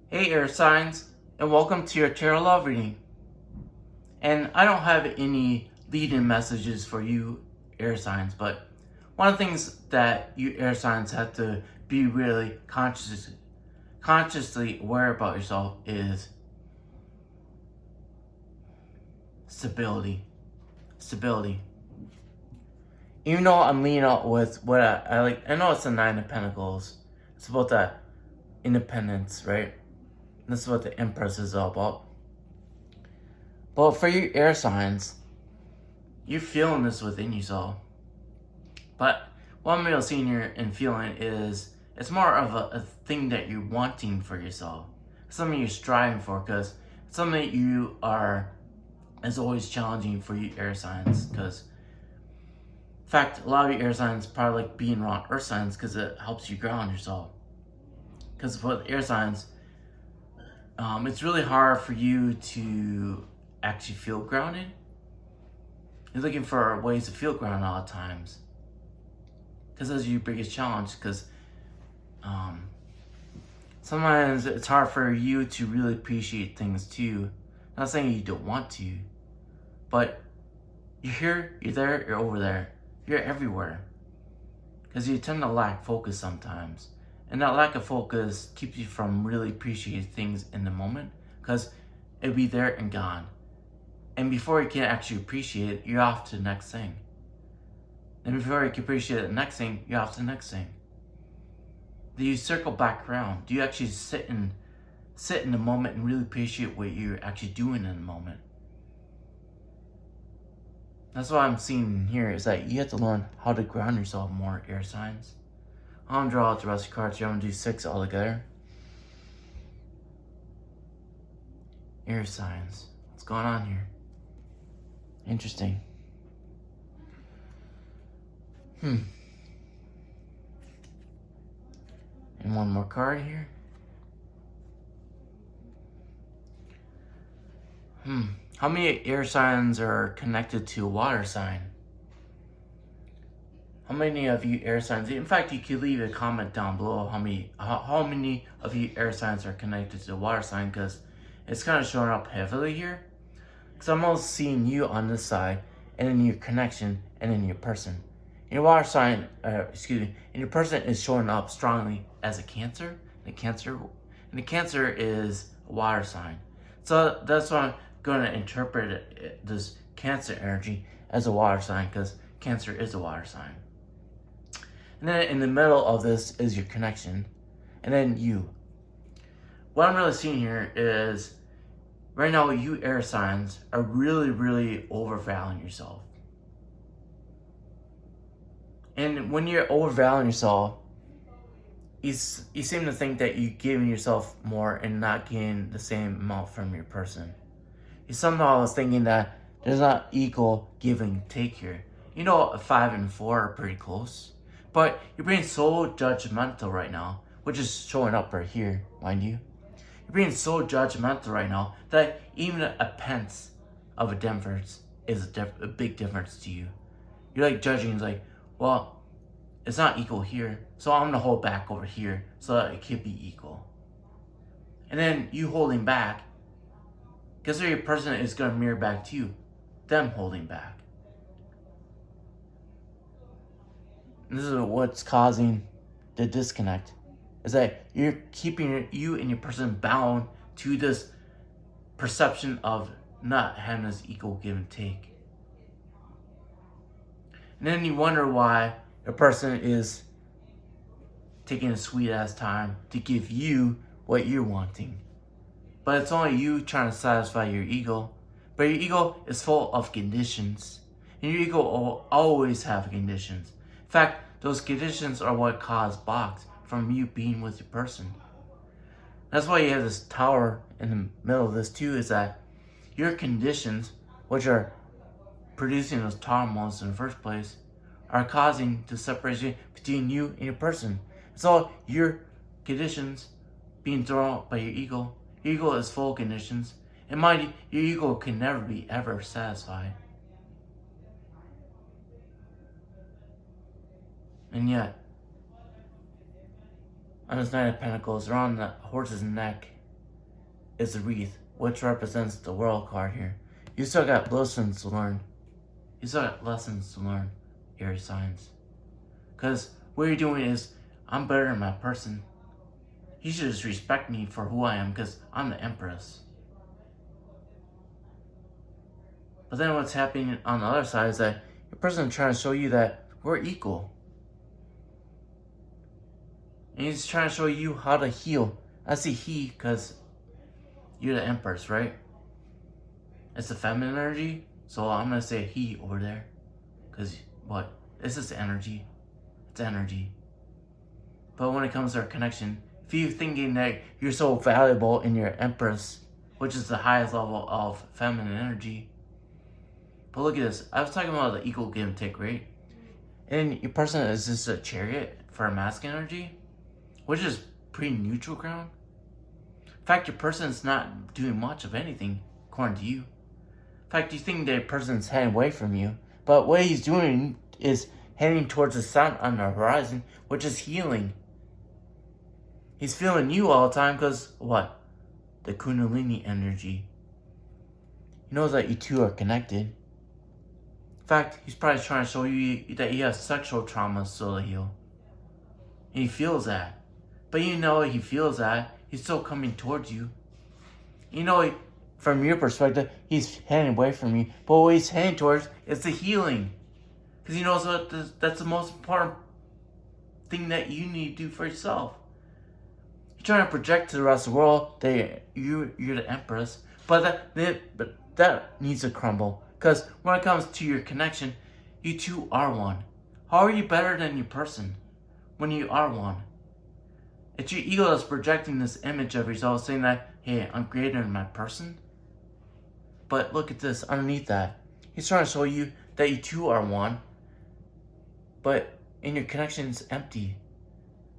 Hey air signs, and welcome to your tarot love reading. And I don't have any lead-in messages for you air signs, but one of the things that you air signs have to be really consciously aware about yourself is stability. Stability. Even though I'm leaning out with what I like, I know it's the Nine of Pentacles. It's about that independence, right? This is what the Empress is all about. But for you air signs, you're feeling this within yourself. But what I'm really seeing here and feeling is it's more of a thing that you're wanting for yourself. Something you're striving for, because something that you are is always challenging for you air signs. Because in fact, a lot of you air signs probably like being around earth signs because it helps you ground yourself. Because with air signs, it's really hard for you to actually feel grounded. You're looking for ways to feel grounded all the times. Because that's your biggest challenge. Because sometimes it's hard for you to really appreciate things too. Not saying you don't want to, but you're here, you're there, you're over there, you're everywhere. Because you tend to lack focus sometimes. And that lack of focus keeps you from really appreciating things in the moment. Because it'll be there and gone. And before you can actually appreciate it, you're off to the next thing. And before you can appreciate the next thing, you're off to the next thing. Do you circle back around? Do you actually sit in the moment and really appreciate what you're actually doing in the moment? That's what I'm seeing here, is that you have to learn how to ground yourself more, air signs. I'm going to draw out the rest of the cards here. I'm going to do 6 all together. Air signs. What's going on here? Interesting. And one more card here. How many air signs are connected to a water sign? How many of you air signs? In fact, you could leave a comment down below how many of you air signs are connected to the water sign, because it's kind of showing up heavily here. Because I'm also seeing you on this side, and then your connection, and then your person. Your water sign, and your person is showing up strongly as a Cancer. The Cancer is a water sign. So that's why I'm going to interpret this Cancer energy as a water sign, because Cancer is a water sign. And then in the middle of this is your connection, and then you. What I'm really seeing here is right now you air signs are really, really overvaluing yourself. And when you're overvaluing yourself, you seem to think that you're giving yourself more and not getting the same amount from your person. You somehow is thinking that there's not equal give and take here. You know, a 5 and 4 are pretty close. But you're being so judgmental right now, which is showing up right here, mind you. You're being so judgmental right now that even a pence of a difference is a big difference to you. You're like judging, like, well, it's not equal here, so I'm gonna hold back over here so that it could be equal. And then you holding back, guess what your person is gonna mirror back to you? Them holding back. And this is what's causing the disconnect, is that you're keeping you and your person bound to this perception of not having this equal give and take. And then you wonder why a person is taking a sweet ass time to give you what you're wanting. But it's only you trying to satisfy your ego. But your ego is full of conditions. And your ego will always have conditions. In fact, those conditions are what cause blocks from you being with your person. That's why you have this tower in the middle of this too, is that your conditions, which are producing those tower moments in the first place, are causing the separation between you and your person. It's all your conditions being thrown out by your ego. Your ego is full of conditions. And mind you, your ego can never be ever satisfied. And yet, on this Knight of Pentacles, around the horse's neck, is the wreath, which represents the world card here. You still got lessons to learn. You still got lessons to learn, air signs. Because what you're doing is, I'm better than my person. You should just respect me for who I am because I'm the Empress. But then what's happening on the other side is that your person is trying to show you that we're equal. And he's trying to show you how to heal. I see he because you're the Empress, right? It's the feminine energy, so I'm going to say he over there. Because what? This is energy. It's energy. But when it comes to our connection, if you're thinking that you're so valuable in your Empress, which is the highest level of feminine energy. But look at this. I was talking about the equal give and take, right? And your person is just a chariot for a masculine energy, which is pretty neutral ground. In fact, your person is not doing much of anything, according to you. In fact, you think that your person is heading away from you, but what he's doing is heading towards the sun on the horizon, which is healing. He's feeling you all the time because what? The Kundalini energy. He knows that you two are connected. In fact, he's probably trying to show you that he has sexual trauma still to heal. And he feels that. But you know he feels that. He's still coming towards you. You know, from your perspective, he's heading away from you. But what he's heading towards is the healing. Because he knows that's the most important thing that you need to do for yourself. You're trying to project to the rest of the world that you're the Empress. But that needs to crumble. Because when it comes to your connection, you two are one. How are you better than your person when you are one? It's your ego that's projecting this image of yourself saying that, hey, I'm greater than my person. But look at this, underneath that. He's trying to show you that you two are one. But in your connection, it's empty.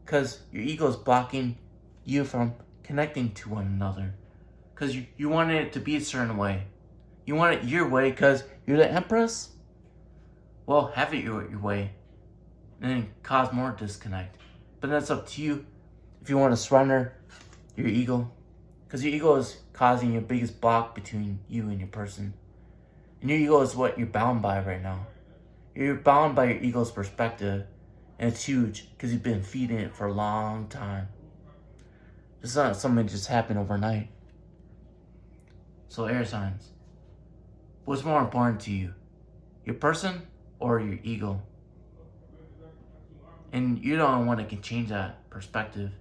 Because your ego is blocking you from connecting to one another. Because you want it to be a certain way. You want it your way because you're the Empress? Well, have it your way. And then cause more disconnect. But that's up to you if you want to surrender your ego. Because your ego is causing your biggest block between you and your person. And your ego is what you're bound by right now. You're bound by your ego's perspective. And it's huge because you've been feeding it for a long time. It's not something that just happened overnight. So air signs. What's more important to you? Your person or your ego? And you're the only one that can change that perspective.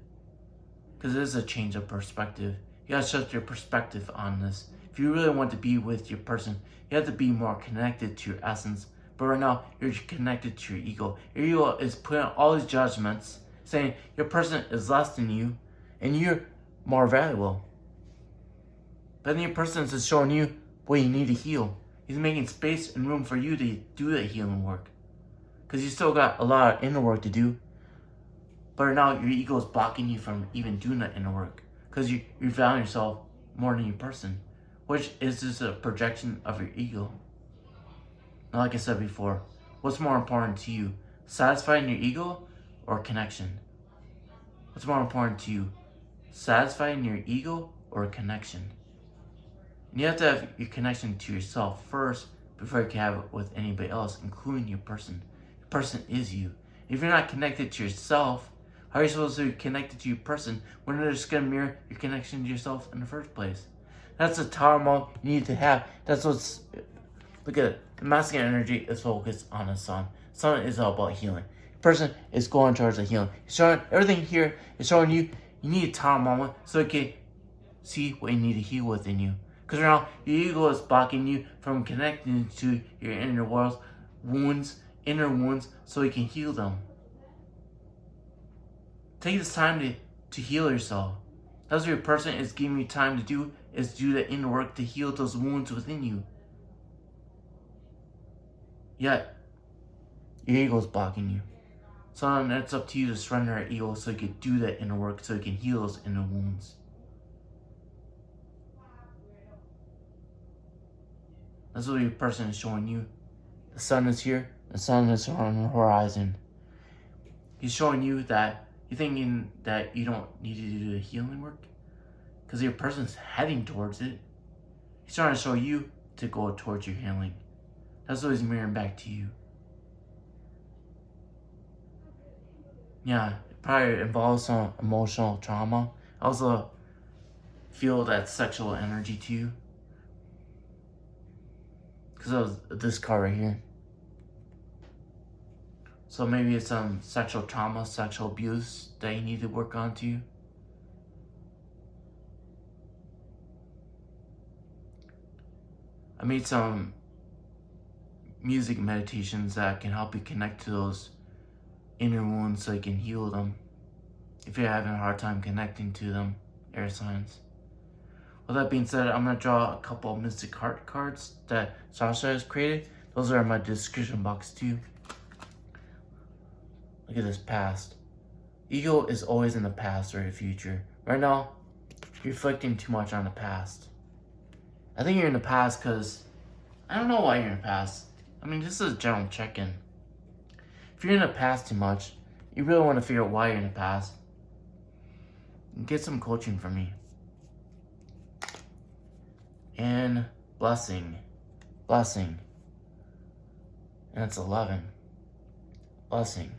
Because it is a change of perspective. You gotta shift your perspective on this. If you really want to be with your person, you have to be more connected to your essence. But right now, you're connected to your ego. Your ego is putting out all these judgments, saying your person is less than you, and you're more valuable. But then your person is just showing you what you need to heal. He's making space and room for you to do that healing work. Because you still got a lot of inner work to do. But right now, your ego is blocking you from even doing that inner work. Because you value yourself more than your person. Which is just a projection of your ego. Now, like I said before, what's more important to you? Satisfying your ego or connection? What's more important to you? Satisfying your ego or connection? And you have to have your connection to yourself first before you can have it with anybody else, including your person. Your person is you. If you're not connected to yourself, how are you supposed to be connected to your person when they're just going to mirror your connection to yourself in the first place? That's the tower mode you need to have. That's what's... Look at it. The masculine energy is focused on the sun. Sun is all about healing. The person is going towards the healing. It's showing everything here is showing you need a tower moment so you can see what you need to heal within you. Because right now, your ego is blocking you from connecting to your inner world's wounds, inner wounds, so you can heal them. Take this time to heal yourself. That's what your person is giving you time to do, is do the inner work to heal those wounds within you. Yet, your ego is blocking you. So then it's up to you to surrender your ego so you can do that inner work, so you can heal those inner wounds. That's what your person is showing you. The sun is here. The sun is on the horizon. He's showing you that you're thinking that you don't need to do the healing work. because your person's heading towards it. He's trying to show you to go towards your healing. That's what he's mirroring back to you. Yeah, it probably involves some emotional trauma. I also feel that sexual energy to you because of this card right here. So maybe it's some sexual trauma, sexual abuse that you need to work on too. I made some music meditations that can help you connect to those inner wounds so you can heal them if you're having a hard time connecting to them, air signs. With that being said, I'm going to draw a couple of mystic heart cards that Sasha has created. Those are in my description box too. Look at this past. Ego is always in the past or the future. Right now, you're reflecting too much on the past. I think you're in the past because I don't know why you're in the past. I mean, this is a general check-in. If you're in the past too much, you really want to figure out why you're in the past. Get some coaching from me. And blessing. Blessing. And it's 11. Blessing.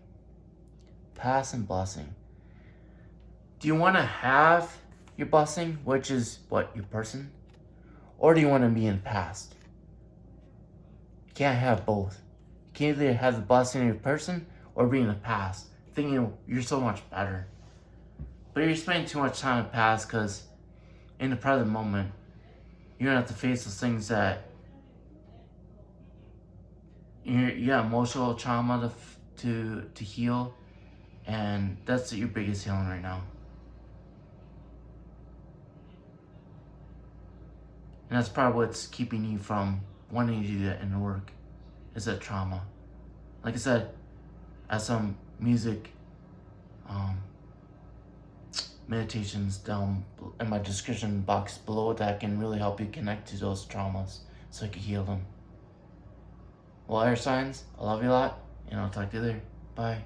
Past and blessing. Do you want to have your blessing, which is what, your person? Or do you want to be in the past? You can't have both. You can either have the blessing of your person or be in the past, thinking you're so much better. But you're spending too much time in the past because in the present moment, you're gonna have to face those things that you got emotional trauma to heal, and that's your biggest healing right now. And that's probably what's keeping you from wanting to do that inner work, is that trauma. Like I said, I have some music meditations down in my description box below that can really help you connect to those traumas so you can heal them. Well, air signs, I love you a lot, and I'll talk to you later. Bye.